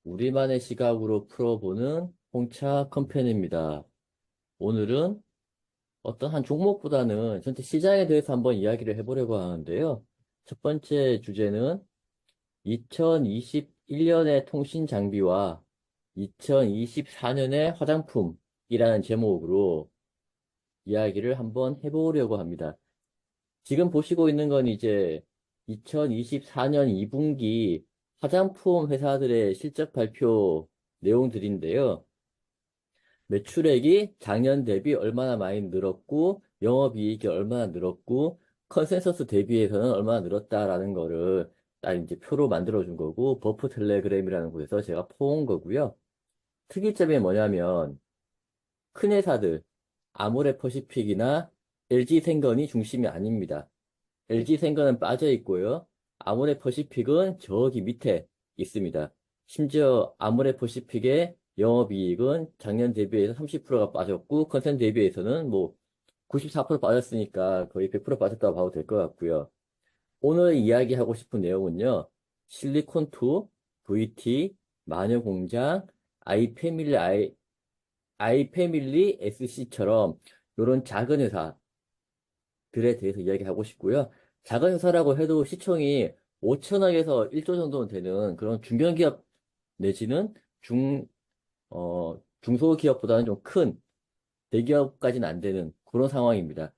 우리만의 시각으로 풀어보는 홍차 컴퍼니입니다. 오늘은 어떤 한 종목보다는 전체 시장에 대해서 한번 이야기를 해보려고 하는데요. 첫 번째 주제는 2021년의 통신 장비와 2024년의 화장품이라는 제목으로 이야기를 한번 해보려고 합니다. 지금 보시고 있는 건 이제 2024년 2분기 화장품 회사들의 실적 발표 내용들인데요. 매출액이 작년 대비 얼마나 많이 늘었고, 영업이익이 얼마나 늘었고, 컨센서스 대비해서는 얼마나 늘었다라는 거를 딱 이제 표로 만들어준 거고, 버프 텔레그램이라는 곳에서 제가 퍼온 거고요. 특이점이 뭐냐면, 큰 회사들, 아모레퍼시픽이나 LG생건이 중심이 아닙니다. LG생건은 빠져 있고요. 아모레퍼시픽은 저기 밑에 있습니다. 심지어 아모레퍼시픽의 영업이익은 작년 대비해서 30%가 빠졌고, 컨센 대비해서는 뭐 94% 빠졌으니까 거의 100% 빠졌다고 봐도 될 것 같고요. 오늘 이야기하고 싶은 내용은요. 실리콘2, VT, 마녀공장, 아이패밀리 SC처럼 이런 작은 회사, 들에 대해서 이야기하고 싶고요. 작은 회사라고 해도 시총이 5천억에서 1조 정도는 되는 그런 중견기업 내지는 중소기업보다는 좀 큰 대기업까지는 안 되는 그런 상황입니다.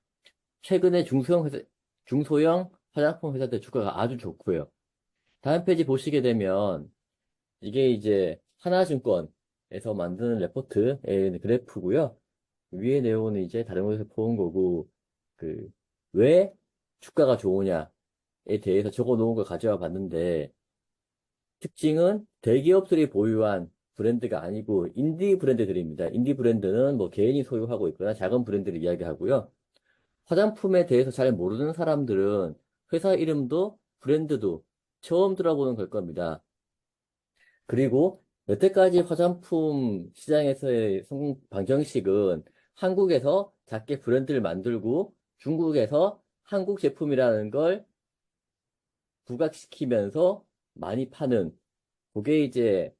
최근에 중소형 화장품 회사들 주가가 아주 좋고요. 다음 페이지 보시게 되면 이게 이제 하나증권에서 만드는 레포트의 그래프고요. 위의 내용은 이제 다른 곳에서 본 거고, 그, 왜 주가가 좋으냐에 대해서 적어 놓은 걸 가져와 봤는데, 특징은 대기업들이 보유한 브랜드가 아니고 인디 브랜드들입니다. 인디 브랜드는 뭐 개인이 소유하고 있거나 작은 브랜드를 이야기하고요. 화장품에 대해서 잘 모르는 사람들은 회사 이름도 브랜드도 처음 들어보는 걸 겁니다. 그리고 여태까지 화장품 시장에서의 성공 방정식은 한국에서 작게 브랜드를 만들고 중국에서 한국 제품이라는 걸 부각시키면서 많이 파는 그게 이제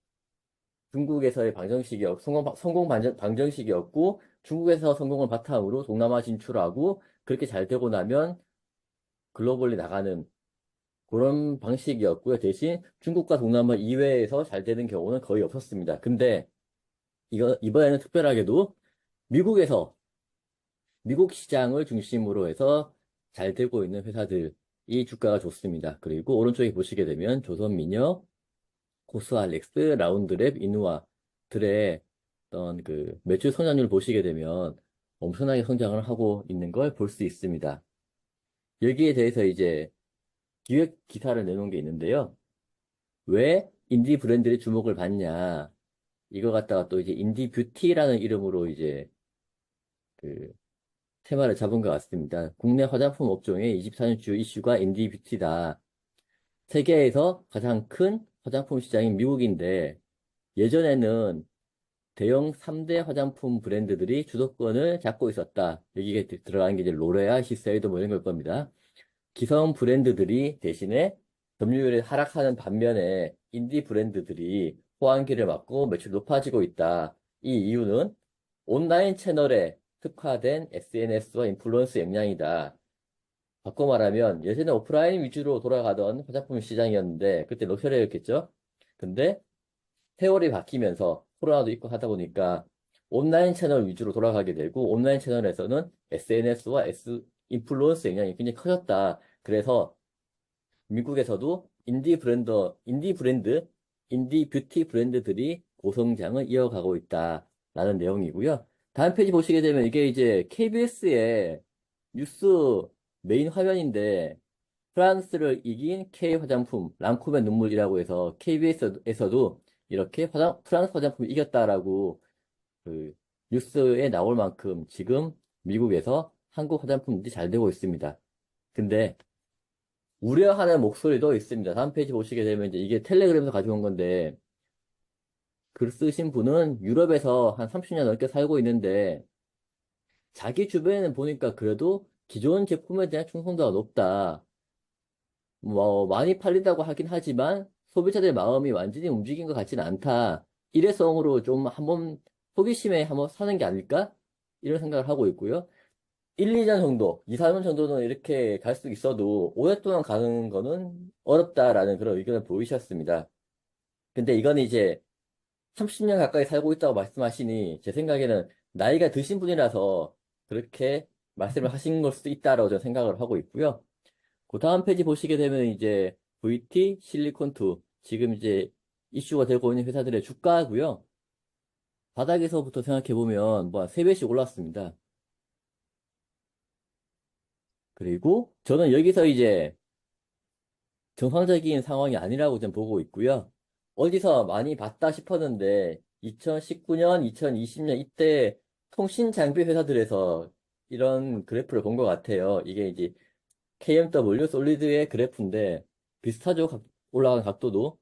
중국에서의 방정식이었고 중국에서 성공을 바탕으로 동남아 진출하고 그렇게 잘 되고 나면 글로벌리 나가는 그런 방식이었고요. 대신 중국과 동남아 이외에서 잘 되는 경우는 거의 없었습니다. 근데 이번에는 특별하게도 미국에서, 미국 시장을 중심으로 해서 잘 되고 있는 회사들이 주가가 좋습니다. 그리고 오른쪽에 보시게 되면 조선민혁, 코스알릭스, 라운드랩, 이누아들의 어떤 그 매출 성장률 보시게 되면 엄청나게 성장을 하고 있는 걸 볼 수 있습니다. 여기에 대해서 이제 기획 기사를 내놓은 게 있는데요. 왜 인디 브랜드의 주목을 받냐? 이거 갖다가 또 이제 인디 뷰티라는 이름으로 이제 그 테마를 잡은 것 같습니다. 국내 화장품 업종의 24년 주요 이슈가 인디 뷰티다. 세계에서 가장 큰 화장품 시장인 미국인데 예전에는 대형 3대 화장품 브랜드들이 주도권을 잡고 있었다. 여기에 들어간 게 이제 로레알, 시세이도 뭐 이런 걸 겁니다. 기성 브랜드들이 대신에 점유율이 하락하는 반면에 인디 브랜드들이 호황기를 맞고 매출 높아지고 있다. 이 이유는 온라인 채널에 특화된 SNS와 인플루언스 역량이다. 바꿔 말하면 예전에 오프라인 위주로 돌아가던 화장품 시장이었는데 그때 럭셔리였겠죠? 근데 세월이 바뀌면서 코로나도 있고 하다 보니까 온라인 채널 위주로 돌아가게 되고 온라인 채널에서는 SNS와 인플루언스 영향이 굉장히 커졌다. 그래서 미국에서도 인디 뷰티 브랜드들이 고성장을 이어가고 있다라는 내용이고요. 다음 페이지 보시게 되면 이게 이제 KBS의 뉴스 메인 화면인데 프랑스를 이긴 K 화장품, 랑콤의 눈물이라고 해서 KBS에서도 이렇게 프랑스 화장품이 이겼다라고 그 뉴스에 나올 만큼 지금 미국에서 한국 화장품들이 잘 되고 있습니다. 근데 우려하는 목소리도 있습니다. 다음 페이지 보시게 되면 이제 이게 텔레그램에서 가져온 건데 글 쓰신 분은 유럽에서 한 30년 넘게 살고 있는데 자기 주변에는 보니까 그래도 기존 제품에 대한 충성도가 높다. 뭐 많이 팔린다고 하긴 하지만 소비자들의 마음이 완전히 움직인 것 같지는 않다. 일회성으로 좀 한번 호기심에 한번 사는 게 아닐까? 이런 생각을 하고 있고요. 1, 2년 정도, 2, 3년 정도는 이렇게 갈 수 있어도 오랫동안 가는 거는 어렵다라는 그런 의견을 보이셨습니다. 근데 이건 이제 30년 가까이 살고 있다고 말씀하시니 제 생각에는 나이가 드신 분이라서 그렇게 말씀을 하신 걸 수도 있다라고 저는 생각을 하고 있고요. 그 다음 페이지 보시게 되면 이제 VT, 실리콘2 지금 이제 이슈가 되고 있는 회사들의 주가고요. 바닥에서부터 생각해 보면 뭐 3배씩 올랐습니다. 그리고 저는 여기서 이제 정상적인 상황이 아니라고 좀 보고 있고요. 어디서 많이 봤다 싶었는데 2019년, 2020년 이때 통신 장비 회사들에서 이런 그래프를 본 것 같아요. 이게 이제 KMW 솔리드의 그래프인데 비슷하죠. 올라간 각도도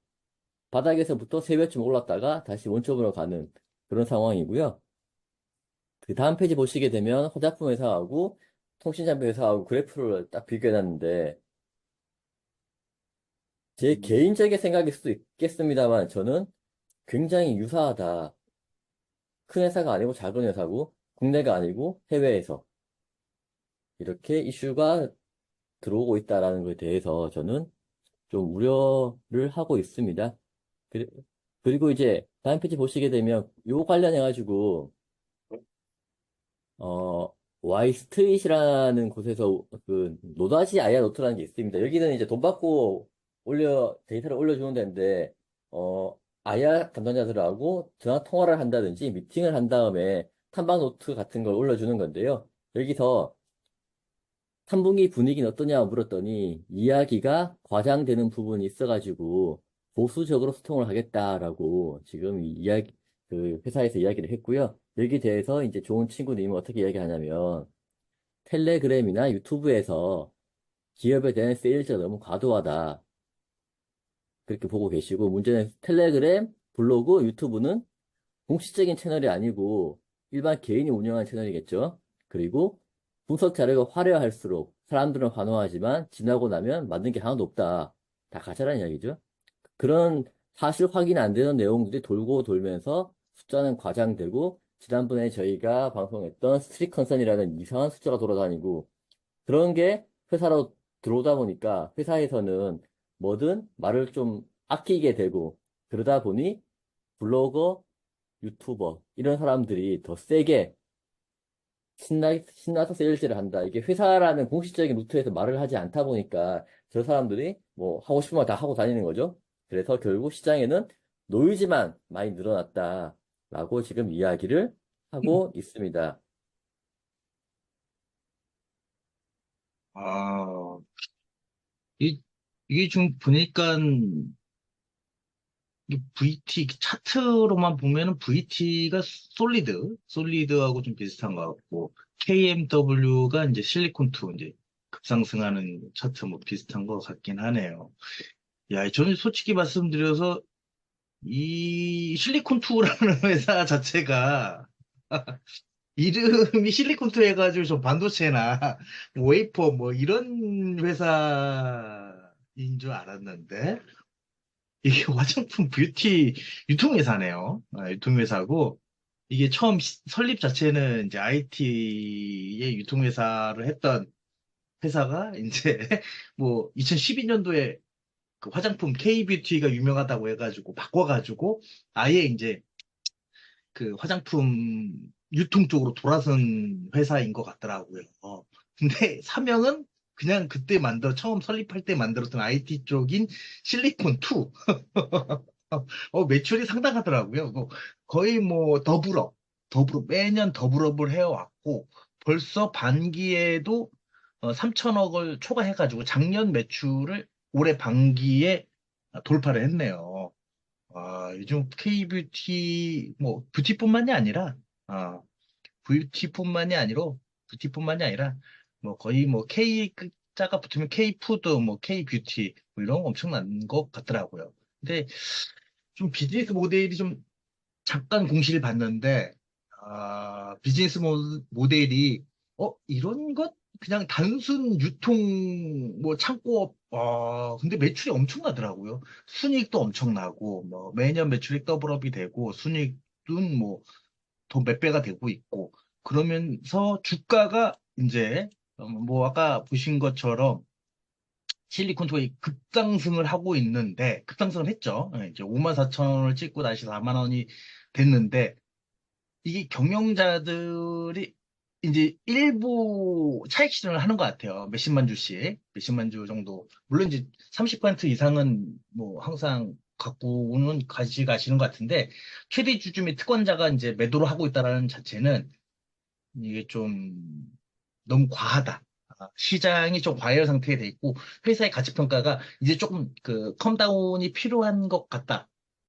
바닥에서부터 3배쯤 올랐다가 다시 원점으로 가는 그런 상황이고요. 그 다음 페이지 보시게 되면 화장품 회사하고 통신 장비 회사하고 그래프를 딱 비교해 놨는데 제 음, 개인적인 생각일 수도 있겠습니다만 저는 굉장히 유사하다. 큰 회사가 아니고 작은 회사고 국내가 아니고 해외에서 이렇게 이슈가 들어오고 있다라는 것에 대해서 저는 좀 우려를 하고 있습니다. 그리- 그리고 이제 다음 페이지 보시게 되면 요 관련해가지고 어 와이스트릿이라는 곳에서 그 노다지 아이아 노트라는 게 있습니다. 여기는 이제 돈 받고 데이터를 올려주는 데인데 아이아 담당자들하고 전화 통화를 한다든지 미팅을 한 다음에 탐방 노트 같은 걸 올려주는 건데요. 여기서 3분기 분위기는 어떠냐고 물었더니 이야기가 과장되는 부분이 있어가지고 보수적으로 소통을 하겠다라고 지금 그 회사에서 이야기를 했고요. 여기 대해서 이제 좋은 친구님은 어떻게 이야기하냐면 텔레그램이나 유튜브에서 기업에 대한 세일즈가 너무 과도하다. 그렇게 보고 계시고 문제는 텔레그램, 블로그, 유튜브는 공식적인 채널이 아니고 일반 개인이 운영하는 채널이겠죠. 그리고 분석 자료가 화려할수록 사람들은 환호하지만 지나고 나면 맞는 게 하나도 없다. 다 가짜라는 이야기죠. 그런 사실 확인 안 되는 내용들이 돌고 돌면서 숫자는 과장되고 지난번에 저희가 방송했던 스트릿 컨선이라는 이상한 숫자가 돌아다니고 그런 게 회사로 들어오다 보니까 회사에서는 뭐든 말을 좀 아끼게 되고 그러다 보니 블로거, 유튜버 이런 사람들이 더 세게 신나서 세일즈를 한다. 이게 회사라는 공식적인 루트에서 말을 하지 않다 보니까 저 사람들이 뭐 하고 싶은 말 다 하고 다니는 거죠. 그래서 결국 시장에는 노이즈만 많이 늘어났다라고 지금 이야기를 하고 있습니다. 아, 이, 이게 좀 보니까 이 VT 차트로만 보면은 VT가 솔리드하고 좀 비슷한 것 같고 KMW가 이제 실리콘2 이제 급상승하는 차트 뭐 비슷한 것 같긴 하네요. 야, 저는 솔직히 말씀드려서 이 실리콘2라는 회사 자체가 이름이 실리콘투 해가지고 저 반도체나 웨이퍼 뭐 이런 회사인 줄 알았는데 이게 화장품 뷰티 유통회사네요. 아, 유통회사고 이게 처음 설립 자체는 이제 IT의 유통회사를 했던 회사가 이제 뭐 2012년도에 그 화장품 K뷰티가 유명하다고 해가지고 바꿔가지고 아예 이제 그 화장품 유통 쪽으로 돌아선 회사인 것 같더라고요. 근데 사명은 그냥 그때 처음 설립할 때 만들었던 IT 쪽인 실리콘2. 매출이 상당하더라고요. 거의 뭐 매년 더블업을 해왔고, 벌써 반기에도 3천억을 초과해가지고 작년 매출을 올해 반기에 돌파를 했네요. 요즘 K뷰티, 뭐, 뷰티뿐만이 아니라, 아, 뷰티뿐만이 아니로, 뷰티뿐만이 아니라, 뭐, 거의 뭐, K 자가 붙으면 K푸드, 뭐, K뷰티, 뭐, 이런 거 엄청난 것 같더라고요. 근데 좀 비즈니스 모델이 좀 잠깐 공시를 봤는데, 비즈니스 모델이, 이런 것? 그냥 단순 유통 뭐 창고업 근데 매출이 엄청나더라고요. 순이익도 엄청나고 뭐 매년 매출이 더블업이 되고 순이익은 뭐 더 몇 배가 되고 있고 그러면서 주가가 이제 뭐 아까 보신 것처럼 실리콘투가 급상승을 하고 있는데 급상승을 했죠. 예, 이제 5만 4천 원을 찍고 다시 4만 원이 됐는데 이게 경영자들이 이제 일부 차익 실현을 하는 것 같아요. 몇십만 주씩, 몇십만 주 정도. 물론 이제 30% 이상은 뭐 항상 갖고는 가시는 것 같은데 최대 주주 및 특권자가 이제 매도를 하고 있다라는 자체는 이게 좀 너무 과하다. 시장이 좀 과열 상태에 돼 있고 회사의 가치 평가가 이제 조금 그 컴다운이 필요한 것 같다.